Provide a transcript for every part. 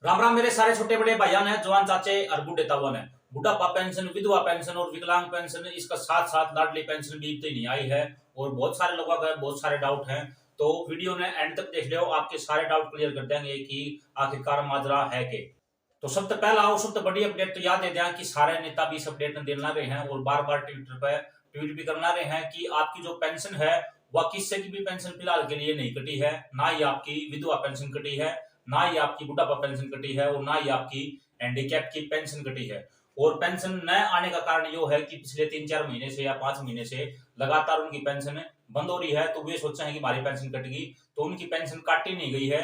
राम राम मेरे सारे छोटे बड़े भाईयान है, जवान चाचे और बूढ़े तावन है। बुढ़ापा पेंशन, विधवा पेंशन और विकलांग पेंशन, इसका साथ साथ लाडली पेंशन भी इतनी नहीं आई है। और बहुत सारे लोगों का बहुत सारे डाउट हैं, तो वीडियो ने एंड तक देख लियो, आपके सारे डाउट क्लियर कर देंगे कि आखिरकार माजरा है के। तो सबसे पहला और सबसे बड़ी अपडेट तो याद दे दें कि सारे नेता भी इस अपडेट में देना रहे हैं और बार बार ट्विटर पे ट्वीट भी करना रहे हैं कि आपकी जो पेंशन है वह किससे की भी पेंशन फिलहाल के लिए नहीं कटी है। ना ही आपकी विधवा पेंशन कटी है, ना ही आपकी बुढ़ापा पेंशन कटी है और ना ही आपकी हैंडीकैप की पेंशन कटी है। और पेंशन न आने का कारण यो है कि पिछले 3-4 महीने से या 5 महीने से लगातार उनकी पेंशन बंद हो रही है। तो वे सोच रहे हैं कि हमारी पेंशन कटेगी, तो उनकी पेंशन काटी नहीं गई है।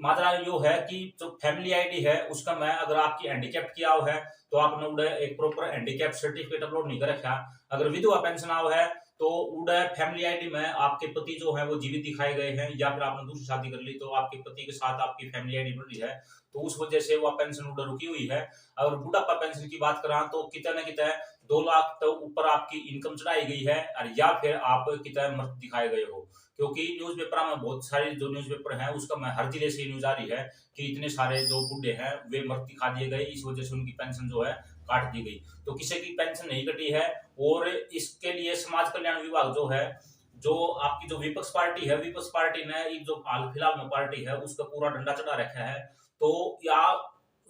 माजरा यो है कि जो फैमिली आईडी है उसका मैं अगर आपकी हैंडीकैप किया हुआ है तो आपने उड़े एक प्रॉपर हैंडीकैप सर्टिफिकेट अपलोड नहीं कर रखा। अगर विधवा पेंशन आओ है तो उड़े फैमिली आईडी में आपके पति जो है वो जीवित दिखाए गए हैं, या फिर आपने दूसरी शादी कर ली तो आपके पति के साथ आपकी फैमिली आईडी बन रही है, तो उस वजह से वह पेंशन उड़े रुकी हुई है। अगर बुढ़ापा पेंशन की बात करा तो कितने न कितने 2 लाख तो ऊपर आपकी इनकम चढ़ाई गई है, और या फिर आप कितने मृत दिखाए गए हो। क्योंकि न्यूज़पेपर में बहुत सारे जो न्यूज़पेपर हैं उसका मैं हर जिले से न्यूज आ रही है कि इतने सारे जो बुढ़े हैं वे मृत दिखा दिए गए, इस वजह से उनकी पेंशन जो है काट दी गई। तो किसी की पेंशन नहीं कटी है। और इसके लिए समाज कल्याण विभाग जो है, जो आपकी जो विपक्ष पार्टी है, विपक्ष पार्टी ने जो हाल फिलहाल में पार्टी है उसका पूरा डंडा चढ़ा रखा है। तो या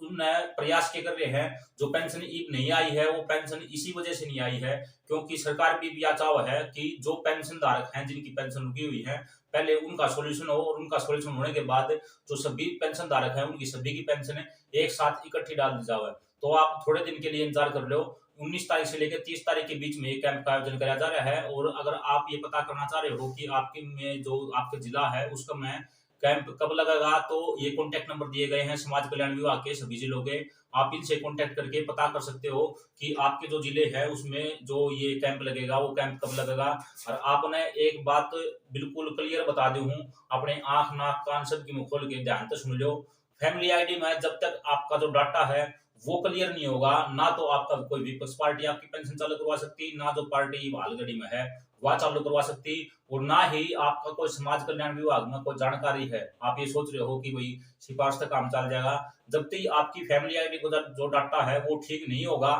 उनने प्रयास के कर रहे हैं, जो पेंशन नहीं आई है वो पेंशन इसी वजह से नहीं आई है क्योंकि सरकार भी चाव है कि जो पेंशन धारक हैं जिनकी पेंशन रुकी हुई है पहले उनका सोल्यूशन हो, और उनका सोल्यूशन होने के बाद जो सभी पेंशन धारक हैं उनकी सभी की पेंशन एक साथ इकट्ठी डाल दी जाए। तो आप थोड़े दिन के लिए इंतजार कर लो। 19 तारीख से लेकर 30 तारीख के बीच में कैंप का आयोजन कराया जा रहा है। और अगर आप ये पता करना चाह रहे हो कि आपके में जो आपका जिला है उसका मैं कैंप कब लगेगा, तो ये कॉन्टैक्ट नंबर दिए गए हैं समाज कल्याण विभाग के सभी जिलों के। आप इनसे कॉन्टैक्ट करके पता कर सकते हो कि आपके जो जिले हैं उसमें जो ये कैंप लगेगा वो कैंप कब लगेगा। और आपने एक बात बिल्कुल क्लियर बता दी हूँ, अपने आंख नाक कान सब की मुंह खोल के ध्यान से सुन लो। फैमिली आईडी में जब तक आपका जो डाटा है वो क्लियर नहीं होगा, ना तो आपका कोई विपक्ष पार्टी आपकी पेंशन चालू करवा सकती, ना जो पार्टी हालगढ़ी में है वह चालू करवा सकती, और ना ही आपका कोई समाज कल्याण विभाग में कोई जानकारी है। आप ये सोच रहे हो कि भाई सिफारिश तक काम चल जाएगा, जब तक आपकी फैमिली आईडी को जो डाटा है वो ठीक नहीं होगा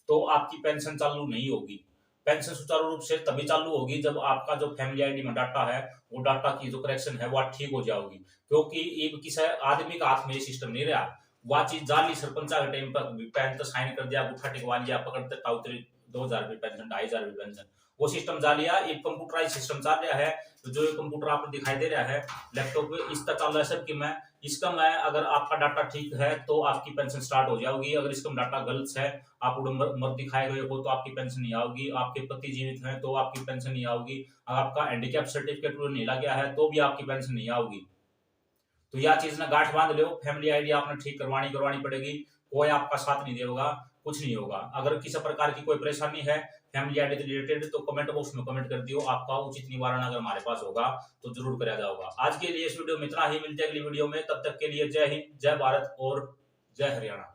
तो आपकी पेंशन चालू नहीं होगी। पेंशन सुचारू रूप से तभी चालू होगी जब आपका जो फैमिली आईडी में डाटा है वो डाटा की जो करेक्शन है वह ठीक हो जाएगी। क्योंकि एक किसी आदमी का हाथ में ये सिस्टम नहीं रहा, वह चीज जाली सरपंच के टाइम पर पैन तो साइन कर दिया, गुठा टिकवा लिया, पकड़ते ताउतरी 2000 रुपये पेंशन, 2500 रुपये पेंशन, वो सिस्टम जा लिया। एक कंप्यूटराइज सिस्टम चल रहा है, तो जो कंप्यूटर आपको दिखाई दे रहा है लैपटॉप पे इसका चल रहा है सर कि मैं इसका मैं अगर आपका डाटा ठीक है तो आपकी पेंशन स्टार्ट हो जाएगी। अगर इसका डाटा गलत है, आप मत दिखाए गए हो तो आपकी पेंशन नहीं आएगी। आपके पति जीवित हैं तो आपकी पेंशन नहीं आएगी। अगर आपका हैंडीकैप सर्टिफिकेट नहीं लग गया है तो भी आपकी पेंशन नहीं आएगी। तो यह चीज ना गांठ बांध लो, फैमिली आईडी आपने ठीक करवानी पड़ेगी। कोई आपका साथ नहीं देगा, कुछ नहीं होगा। अगर किसी प्रकार की कोई परेशानी है फैमिली आईडी से रिलेटेड तो कमेंट बॉक्स में कमेंट कर दियो, आपका उचित निवारण अगर हमारे पास होगा तो जरूर कराया जाएगा। आज के लिए इस वीडियो में इतना ही, मिलते हैं अगली वीडियो में, तब तक के लिए जय हिंद, जय भारत और जय हरियाणा।